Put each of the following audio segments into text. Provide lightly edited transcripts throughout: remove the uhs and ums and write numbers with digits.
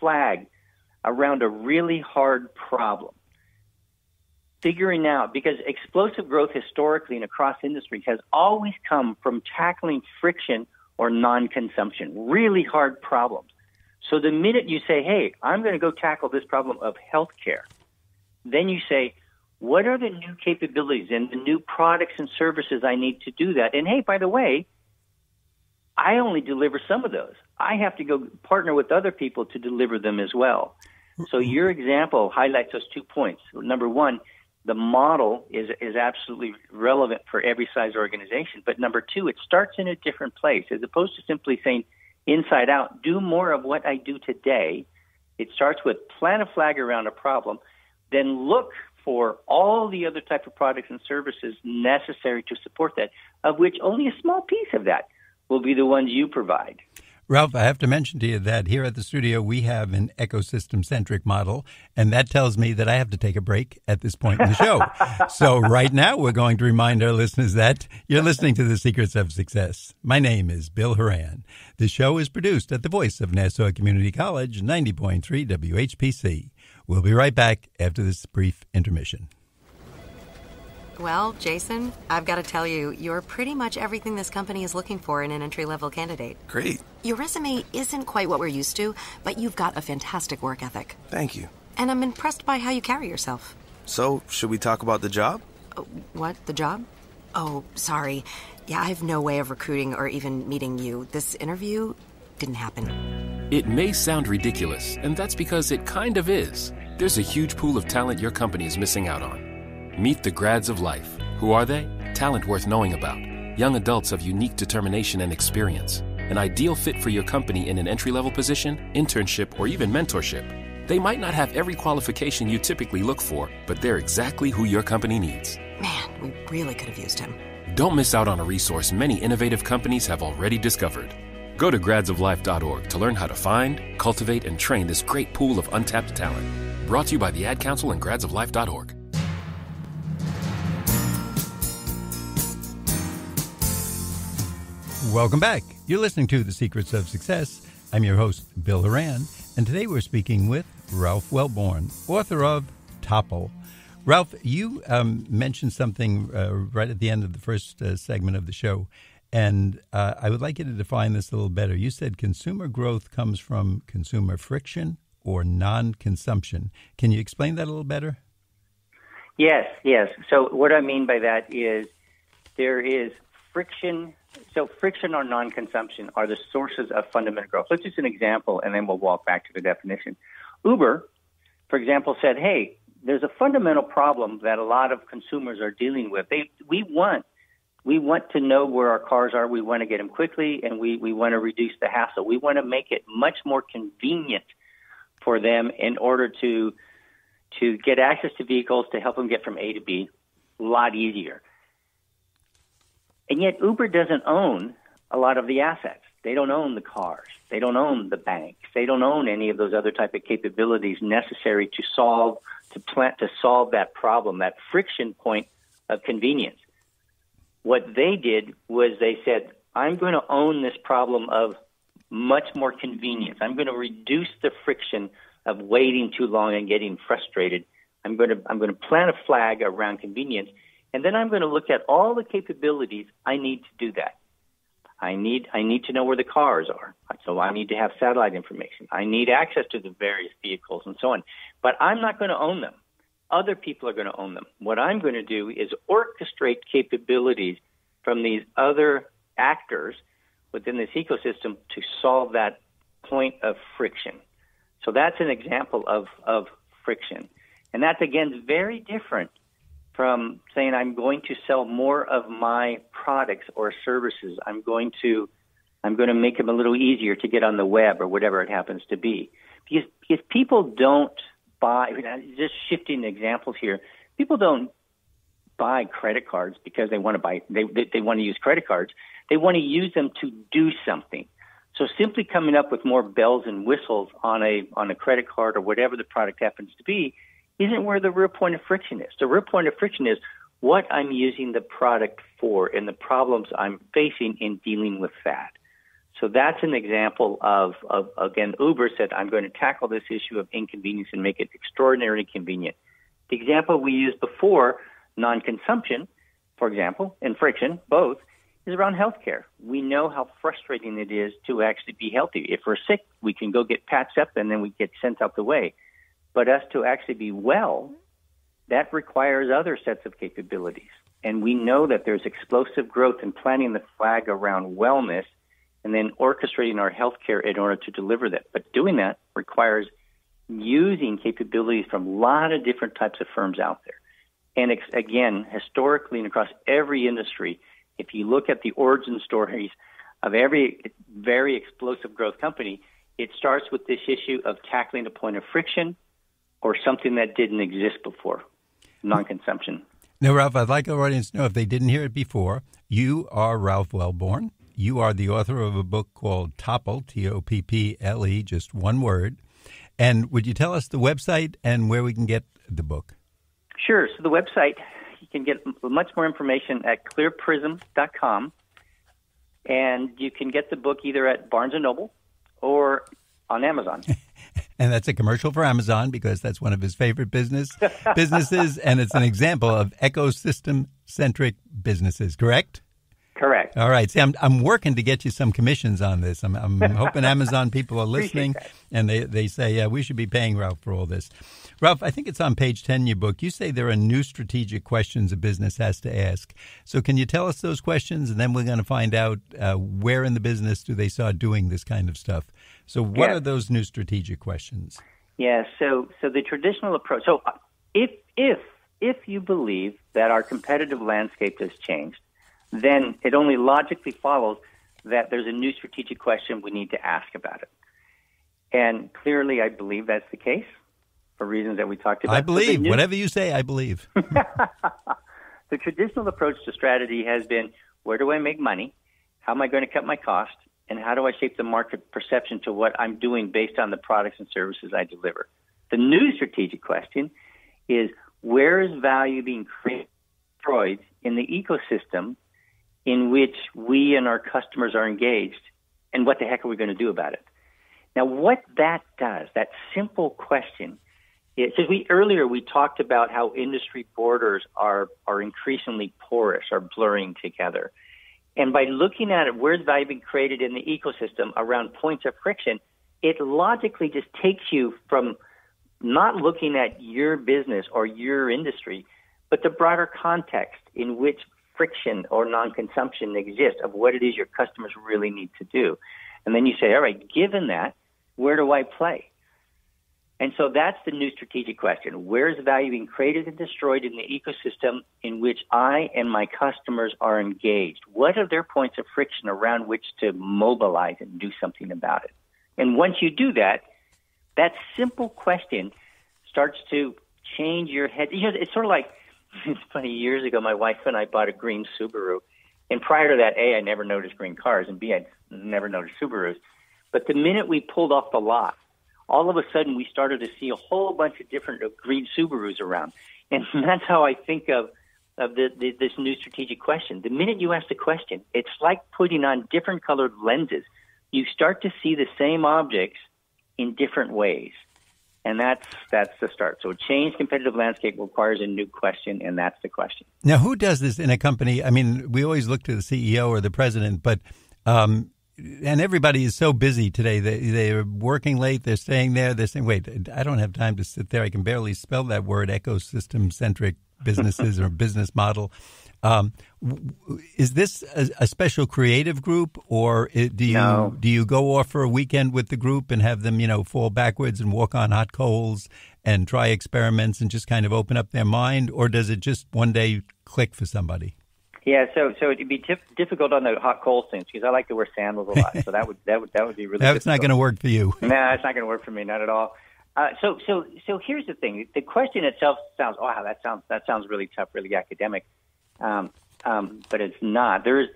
flag around a really hard problem. Figuring out, because explosive growth historically and across industries has always come from tackling friction or non-consumption, really hard problems. So the minute you say, hey, I'm going to go tackle this problem of healthcare, then you say, what are the new capabilities and the new products and services I need to do that? And hey, by the way, I only deliver some of those. I have to go partner with other people to deliver them as well. So your example highlights those 2 points. Number one, the model is absolutely relevant for every size organization. But number two, it starts in a different place. As opposed to simply saying inside out, do more of what I do today. It starts with plant a flag around a problem, then look for all the other type of products and services necessary to support that, of which only a small piece of that will be the ones you provide. Ralph, I have to mention to you that here at the studio we have an ecosystem-centric model, and that tells me that I have to take a break at this point in the show. So right now we're going to remind our listeners that you're listening to The Secrets of Success. My name is Bill Horan. The show is produced at the voice of Nassau Community College, 90.3 WHPC. We'll be right back after this brief intermission. Well, Jason, I've got to tell you, you're pretty much everything this company is looking for in an entry-level candidate. Great. Your resume isn't quite what we're used to, but you've got a fantastic work ethic. Thank you. And I'm impressed by how you carry yourself. So, should we talk about the job? What? The job? Oh, sorry. Yeah, I have no way of recruiting or even meeting you. This interview didn't happen. It may sound ridiculous, and that's because it kind of is. There's a huge pool of talent your company is missing out on. Meet the grads of life. Who are they? Talent worth knowing about. Young adults of unique determination and experience. An ideal fit for your company in an entry-level position, internship, or even mentorship. They might not have every qualification you typically look for, but they're exactly who your company needs. Man, we really could have used him. Don't miss out on a resource many innovative companies have already discovered. Go to gradsoflife.org to learn how to find, cultivate, and train this great pool of untapped talent. Brought to you by the Ad Council and gradsoflife.org. Welcome back. You're listening to The Secrets of Success. I'm your host, Bill Horan, and today we're speaking with Ralph Welborn, author of Topple. Ralph, you mentioned something right at the end of the first segment of the show, and I would like you to define this a little better. You said consumer growth comes from consumer friction or non-consumption. Can you explain that a little better? Yes. So what I mean by that is there is friction. So friction or non-consumption are the sources of fundamental growth. Let's use an example, and then we'll walk back to the definition. Uber, for example, said, hey, there's a fundamental problem that a lot of consumers are dealing with. We want to know where our cars are. We want to get them quickly, and we want to reduce the hassle. We want to make it much more convenient for them in order to get access to vehicles to help them get from A to B a lot easier. And yet Uber doesn't own a lot of the assets. They don't own the cars. They don't own the banks. They don't own any of those other type of capabilities necessary to solve that problem, that friction point of convenience. What they did was they said, I'm going to own this problem of much more convenience. I'm going to reduce the friction of waiting too long and getting frustrated. I'm going to plant a flag around convenience. And then I'm going to look at all the capabilities I need to do that. I need to know where the cars are. So I need to have satellite information. I need access to the various vehicles and so on. But I'm not going to own them. Other people are going to own them. What I'm going to do is orchestrate capabilities from these other actors within this ecosystem to solve that point of friction. So that's an example of friction. And that's, again, very different from saying I'm going to sell more of my products or services. I'm going to make them a little easier to get on the web or whatever it happens to be. Because people don't buy, just shifting examples here, people don't buy credit cards because they want to use credit cards. They want to use them to do something. So simply coming up with more bells and whistles on a credit card or whatever the product happens to be isn't where the real point of friction is. The real point of friction is what I'm using the product for and the problems I'm facing in dealing with that. So that's an example of again, Uber said, I'm going to tackle this issue of inconvenience and make it extraordinarily convenient. The example we used before, non-consumption, for example, and friction, both, is around healthcare. We know how frustrating it is to actually be healthy. If we're sick, we can go get patched up and then we get sent out the way. But us to actually be well, that requires other sets of capabilities. And we know that there's explosive growth in planting the flag around wellness and then orchestrating our healthcare in order to deliver that. But doing that requires using capabilities from a lot of different types of firms out there. And again, historically and across every industry, if you look at the origin stories of every very explosive growth company, it starts with this issue of tackling a point of friction or something that didn't exist before, non-consumption. Now, Ralph, I'd like our audience to know, if they didn't hear it before, you are Ralph Welborn. You are the author of a book called Topple, Topple, just one word. And would you tell us the website and where we can get the book? Sure. So the website, you can get much more information at clearprism.com. And you can get the book either at Barnes & Noble or on Amazon. And that's a commercial for Amazon because that's one of his favorite businesses, and it's an example of ecosystem-centric businesses, correct? Correct. All right. See, I'm working to get you some commissions on this. I'm hoping Amazon people are listening, and they say, yeah, we should be paying Ralph for all this. Ralph, I think it's on page 10 in your book. You say there are new strategic questions a business has to ask. So can you tell us those questions, and then we're going to find out where in the business do they start doing this kind of stuff. So what are those new strategic questions? Yeah, so the traditional approach. So if you believe that our competitive landscape has changed, then it only logically follows that there's a new strategic question we need to ask about it. And clearly, I believe that's the case for reasons that we talked about. I believe. Whatever you say, I believe. The traditional approach to strategy has been, where do I make money? How am I going to cut my cost? And how do I shape the market perception to what I'm doing based on the products and services I deliver? The new strategic question is, where is value being destroyed in the ecosystem in which we and our customers are engaged, and what the heck are we going to do about it? Now, what that does, that simple question, because earlier we talked about how industry borders are increasingly porous, are blurring together. And by looking at it, where's value being created in the ecosystem around points of friction, it logically just takes you from not looking at your business or your industry, but the broader context in which friction or non-consumption exists of what it is your customers really need to do. And then you say, all right, given that, where do I play? And so that's the new strategic question. Where is value being created and destroyed in the ecosystem in which I and my customers are engaged? What are their points of friction around which to mobilize and do something about it? And once you do that, that simple question starts to change your head. You know, it's sort of like, it's funny, years ago, my wife and I bought a green Subaru. And prior to that, A, I never noticed green cars, and B, I never noticed Subarus. But the minute we pulled off the lot, all of a sudden we started to see a whole bunch of different green Subarus around. And that's how I think of this new strategic question. The minute you ask the question, it's like putting on different colored lenses. You start to see the same objects in different ways. And that's the start. So a changed competitive landscape requires a new question, and that's the question. Now, who does this in a company? I mean, we always look to the CEO or the president, but and everybody is so busy today. They're working late. They're staying there. They're saying, wait, I don't have time to sit there. I can barely spell that word, ecosystem-centric businesses or business model. Is this a special creative group, or do you go off for a weekend with the group and have them, fall backwards and walk on hot coals and try experiments and just kind of open up their mind, or does it just one day click for somebody? Yeah, so it'd be difficult on the hot coals things because I like to wear sandals a lot, so that would be really. That's not going to work for you. No, it's not going to work for me, not at all. So here's the thing: the question itself sounds, that sounds really tough, really academic, but it's not. There's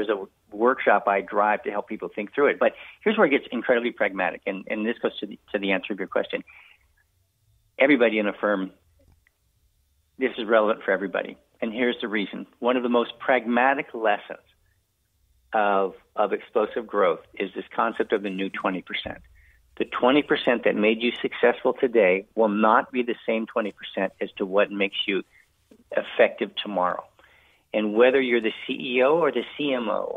a workshop I drive to help people think through it. But here's where it gets incredibly pragmatic, and this goes to the answer of your question. Everybody in a firm. This is relevant for everybody, and here's the reason. One of the most pragmatic lessons of explosive growth is this concept of the new 20%. The 20% that made you successful today will not be the same 20% as to what makes you effective tomorrow. And whether you're the CEO or the CMO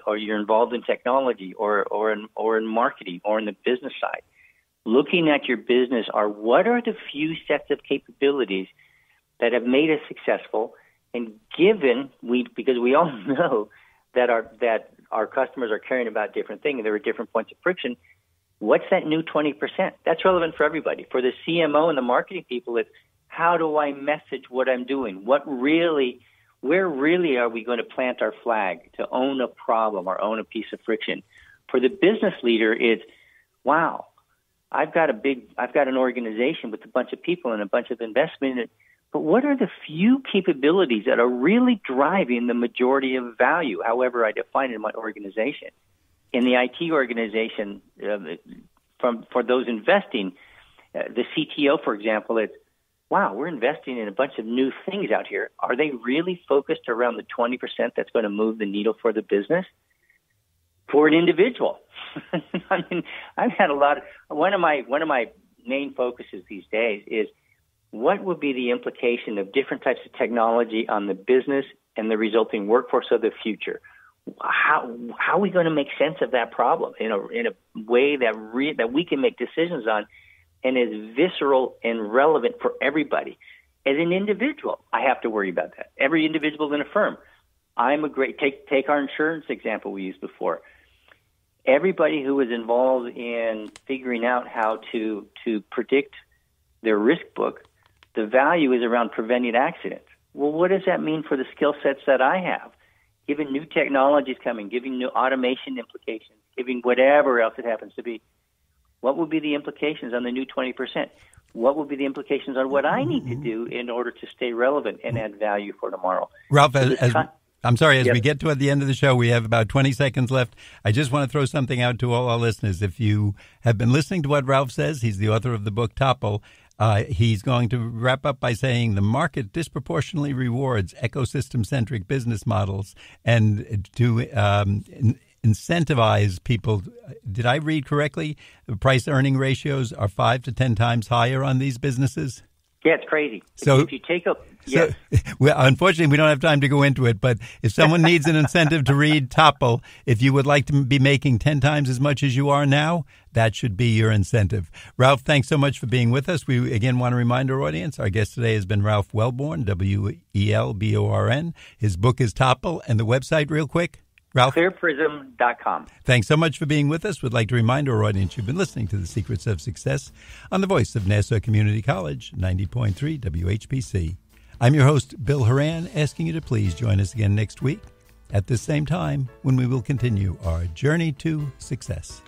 or you're involved in technology or in marketing or in the business side, looking at your business what are the few sets of capabilities that have made us successful, and because we all know that our customers are caring about different things, there are different points of friction. What's that new 20%? That's relevant for everybody. For the CMO and the marketing people, it's how do I message what I'm doing? Where really are we going to plant our flag to own a problem or own a piece of friction? For the business leader, it's, wow, I've got an organization with a bunch of people and a bunch of investment in it, but what are the few capabilities that are really driving the majority of value, however I define it in my organization? In the IT organization, for those investing, the CTO, for example, it's, wow, we're investing in a bunch of new things out here. Are they really focused around the 20% that's going to move the needle for the business? For an individual, I mean, I've had one of my main focuses these days is what would be the implication of different types of technology on the business and the resulting workforce of the future? How are we going to make sense of that problem in a way that we can make decisions on and is visceral and relevant for everybody? As an individual, I have to worry about that. Every individual in a firm. Take our insurance example we used before. Everybody who is involved in figuring out how to predict their risk book, the value is around preventing accidents. Well, what does that mean for the skill sets that I have? Given new technologies coming, giving new automation implications, giving whatever else it happens to be, what would be the implications on the new 20%? What would be the implications on what I need to do in order to stay relevant and add value for tomorrow? Ralph, I'm sorry, as Yep. we get to the end of the show, we have about 20 seconds left. I just want to throw something out to all our listeners. If you have been listening to what Ralph says, he's the author of the book Topple. He's going to wrap up by saying the market disproportionately rewards ecosystem-centric business models and to incentivize people. Did I read correctly? The price-earning ratios are 5 to 10 times higher on these businesses? Yeah, it's crazy. So, if you take a yes. Well, unfortunately, we don't have time to go into it, but if someone needs an incentive to read Topple, if you would like to be making 10 times as much as you are now, that should be your incentive. Ralph, thanks so much for being with us. We, again, want to remind our audience, our guest today has been Ralph Welborn, Welborn. His book is Topple, and the website, real quick, Ralph? Clearprism.com. Thanks so much for being with us. We'd like to remind our audience you've been listening to The Secrets of Success on the voice of Nassau Community College, 90.3 WHPC. I'm your host, Bill Horan, asking you to please join us again next week at this same time when we will continue our journey to success.